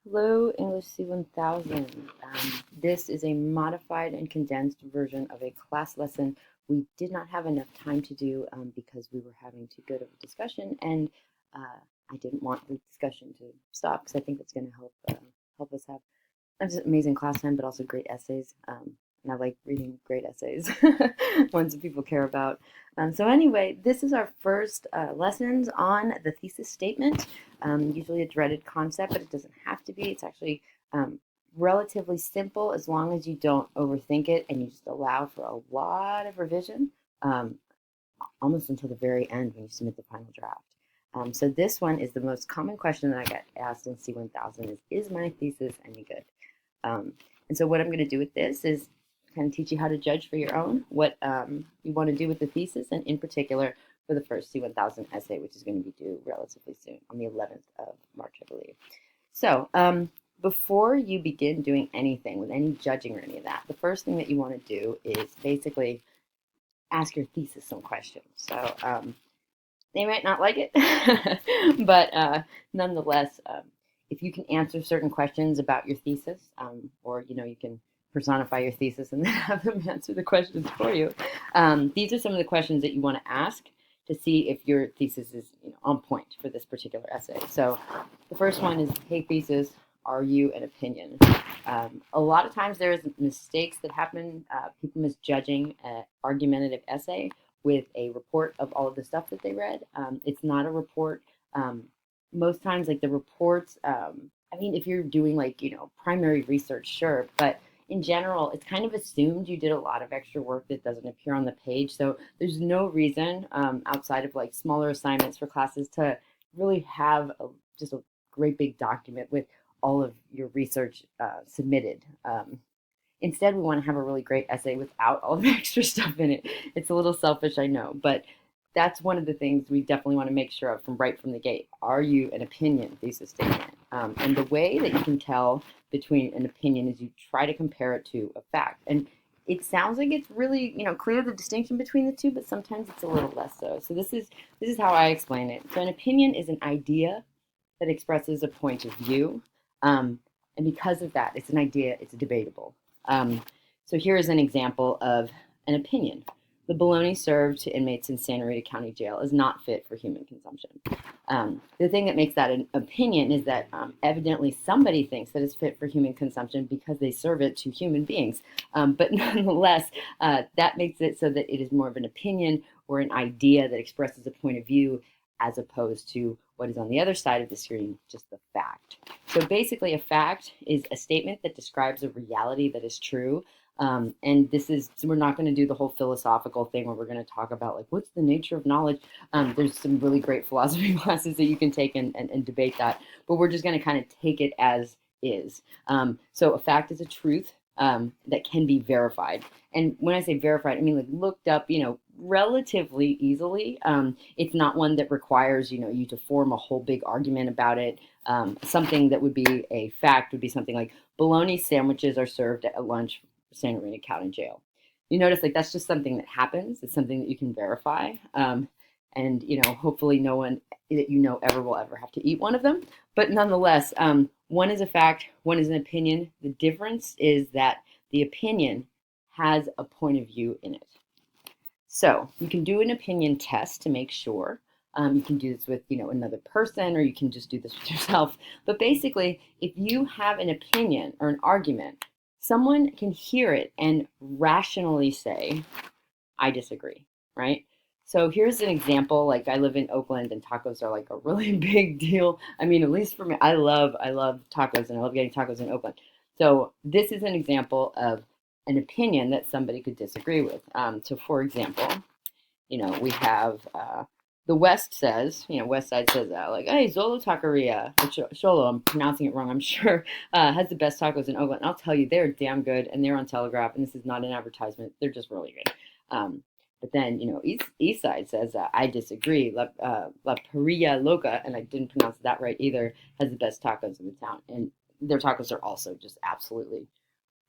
Hello, English C1000. This is a modified and condensed version of a class lesson we did not have enough time to do because we were having too good of a discussion, and I didn't want the discussion to stop because I think it's going to help us have not just amazing class time, but also great essays. And I like reading great essays, ones that people care about. So anyway, this is our first lessons on the thesis statement. Usually a dreaded concept, but it doesn't have to be. It's actually relatively simple as long as you don't overthink it and you just allow for a lot of revision, um, almost until the very end when you submit the final draft. So this one is the most common question that I get asked in C1000 is my thesis any good? Um, and so what I'm going to do with this is kind of teach you how to judge for your own what you want to do with the thesis, and in particular for the first C1000 essay, which is going to be due relatively soon on the 11th of March, I believe. So before you begin doing anything with any judging or any of that, the first thing that you want to do is basically ask your thesis some questions. So they might not like it, but nonetheless, if you can answer certain questions about your thesis, or you can personify your thesis and then have them answer the questions for you. These are some of the questions that you want to ask to see if your thesis is on point for this particular essay. So the first one is, hey thesis, are you an opinion? A lot of times there's mistakes that happen, people misjudging an argumentative essay with a report of all of the stuff that they read. It's not a report. Most times, like the reports, I mean, if you're doing primary research, sure, but in general, it's kind of assumed you did a lot of extra work that doesn't appear on the page. So there's no reason outside of like smaller assignments for classes to really have just a great big document with all of your research submitted. Instead, we want to have a really great essay without all the extra stuff in it. It's a little selfish, I know, but that's one of the things we definitely want to make sure of from the gate. Are you an opinion thesis statement? And the way that you can tell between an opinion is you try to compare it to a fact. And it sounds like it's really clear the distinction between the two, but sometimes it's a little less so. So this is how I explain it. So an opinion is an idea that expresses a point of view. And because of that, it's an idea, it's debatable. So here is an example of an opinion. The bologna served to inmates in Santa Rita County Jail is not fit for human consumption. The thing that makes that an opinion is that evidently somebody thinks that it's fit for human consumption because they serve it to human beings. But nonetheless, that makes it so that it is more of an opinion or an idea that expresses a point of view as opposed to what is on the other side of the screen, just the fact. So basically, a fact is a statement that describes a reality that is true. And so we're not going to do the whole philosophical thing where we're going to talk about like what's the nature of knowledge. There's some really great philosophy classes that you can take and debate that, but we're just going to kind of take it as is. So a fact is a truth that can be verified. And when I say verified, I mean like looked up, relatively easily. It's not one that requires, you to form a whole big argument about it. Something that would be a fact would be something like bologna sandwiches are served at lunch for Santa Rita County Jail. You notice like that's just something that happens. It's something that you can verify. And hopefully no one that ever will ever have to eat one of them. But nonetheless, one is a fact, one is an opinion. The difference is that the opinion has a point of view in it. So you can do an opinion test to make sure. You can do this with another person, or you can just do this with yourself. But basically, if you have an opinion or an argument, someone can hear it and rationally say, I disagree, right? So here's an example. Like I live in Oakland and tacos are like a really big deal. I mean, at least for me, I love tacos and I love getting tacos in Oakland. So this is an example of an opinion that somebody could disagree with. So for example, we have the West says, West Side says like, hey, Zolo Taqueria, Sholo, I'm pronouncing it wrong, I'm sure, has the best tacos in Oakland. And I'll tell you, they're damn good, and they're on Telegraph, and this is not an advertisement. They're just really good. But then, East Side says, I disagree. La Parrilla Loca, and I didn't pronounce that right either, has the best tacos in the town. And their tacos are also just absolutely,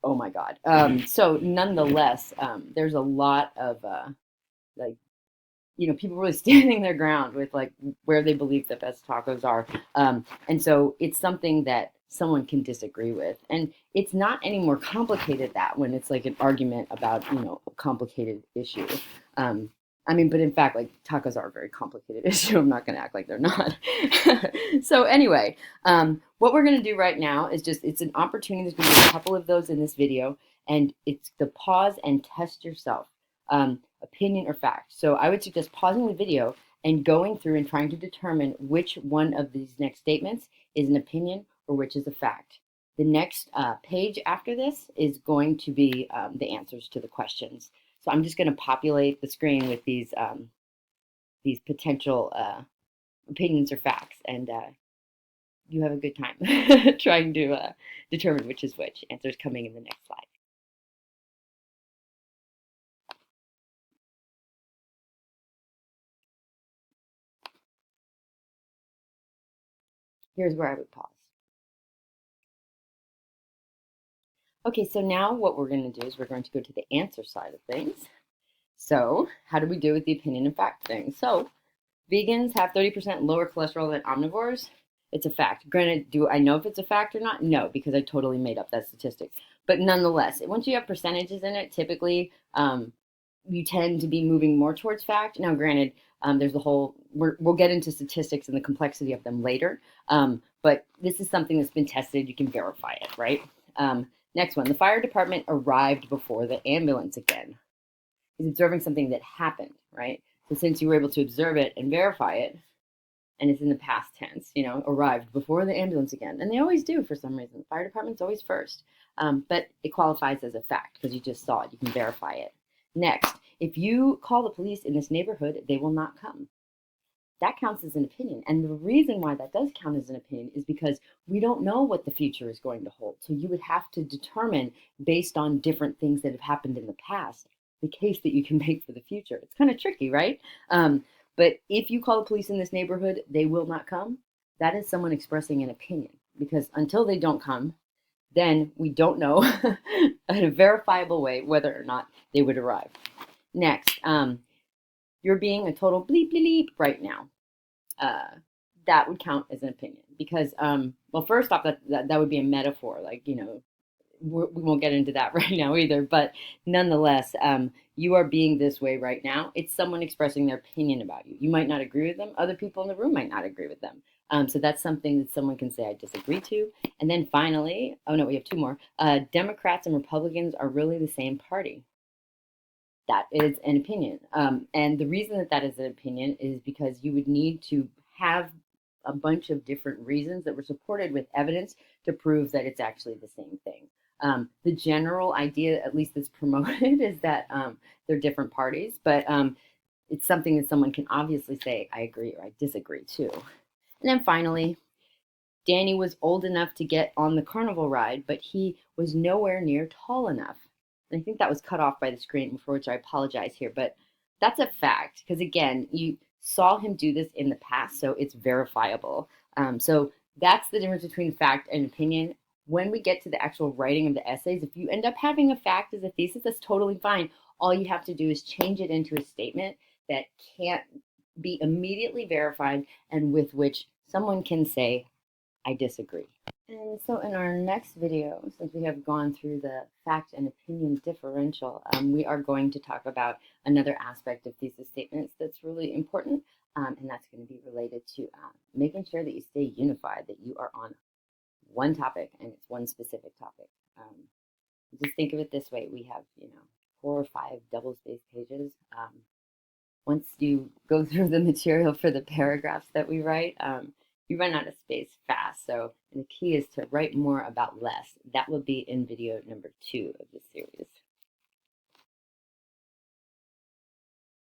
oh my God. So nonetheless, there's a lot of like people really standing their ground with like where they believe the best tacos are. And so it's something that someone can disagree with. And it's not any more complicated that when it's like an argument about, a complicated issue. Um, I mean, but in fact, like tacos are a very complicated issue. I'm not going to act like they're not. So anyway, what we're going to do right now is it's an opportunity. There's going to be a couple of those in this video, and it's to pause and test yourself, opinion or fact. So I would suggest pausing the video and going through and trying to determine which one of these next statements is an opinion or which is a fact. The next page after this is going to be the answers to the questions. So I'm just going to populate the screen with these potential opinions or facts, and you have a good time trying to determine which is which. Answers coming in the next slide. Here's where I would pause. Okay, so now what we're going to do is we're going to go to the answer side of things. So how do we do with the opinion and fact thing? So vegans have 30% lower cholesterol than omnivores. It's a fact. Granted, do I know if it's a fact or not? No, because I totally made up that statistic. But nonetheless, once you have percentages in it, typically you tend to be moving more towards fact. Now, granted, there's the whole, we'll get into statistics and the complexity of them later, but this is something that's been tested. You can verify it, right? Next one, the fire department arrived before the ambulance again. He's observing something that happened, right? So since you were able to observe it and verify it, and it's in the past tense, arrived before the ambulance again. And they always do for some reason. The fire department's always first. But it qualifies as a fact because you just saw it. You can verify it. Next, if you call the police in this neighborhood, they will not come. That counts as an opinion. And the reason why that does count as an opinion is because we don't know what the future is going to hold. So you would have to determine based on different things that have happened in the past, the case that you can make for the future. It's kind of tricky, right? But if you call the police in this neighborhood, they will not come. That is someone expressing an opinion, because until they don't come, then we don't know in a verifiable way whether or not they would arrive. Next, you're being a total bleep bleep bleep right now. That would count as an opinion because, well, first off, that would be a metaphor. Like, we won't get into that right now either. But nonetheless, you are being this way right now. It's someone expressing their opinion about you. You might not agree with them. Other people in the room might not agree with them. So that's something that someone can say, I disagree to. And then finally, oh no, we have two more. Democrats and Republicans are really the same party. That is an opinion. And the reason that is an opinion is because you would need to have a bunch of different reasons that were supported with evidence to prove that it's actually the same thing. The general idea, at least that's promoted, is that they're different parties, but it's something that someone can obviously say, I agree or I disagree to. And then finally, Danny was old enough to get on the carnival ride, but he was nowhere near tall enough. And I think that was cut off by the screen, for which I apologize here, but that's a fact, because again, you saw him do this in the past, so it's verifiable. So that's the difference between fact and opinion. When we get to the actual writing of the essays, if you end up having a fact as a thesis, that's totally fine. All you have to do is change it into a statement that can't be immediately verified and with which someone can say, I disagree. And so in our next video, since we have gone through the fact and opinion differential, we are going to talk about another aspect of thesis statements that's really important, and that's going to be related to making sure that you stay unified, that you are on one topic and it's one specific topic. Just think of it this way. We have, 4 or 5 double-spaced pages. Once you go through the material for the paragraphs that we write, you run out of space fast. So the key is to write more about less. That will be in video number 2 of this